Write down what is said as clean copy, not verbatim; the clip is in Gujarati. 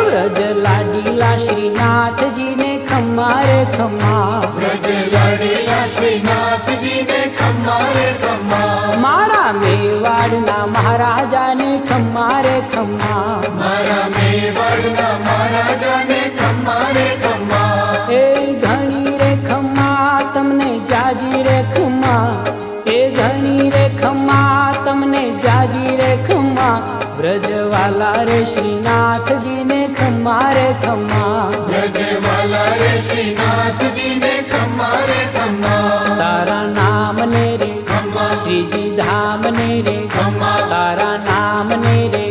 વ્રજ લાડીલા શ્રીનાથજી ને ખમ્મા રે ખમ્મા, વ્રજ લાડીલા શ્રીનાથજી ને ખમ્મા રે ખમ્મા, મારા મેવાડના મહારાજા ને ખમ્મા રે ખમ્મા, મારા મેવાડના મહારાજા ને ખમ્મા રે ખમ્મા, એ ઘણી રે ખમ્મા તમને જાજી રે ખમ્મા, એ ઘણી રે ખમ્મા તમને જાજી રે ખમ્મા, વ્રજવાલા રે શ્રીનાથજી ને ખમ્મા રે ખમ્મા, વ્રજવાલા રે શ્રીનાથજી ને ખમ્મા રે ખમ્મા, તારા નામ ને રે ખમ્મા, શ્રીજી ધામ ને રે ખમ્મા, તારા નામ ને રે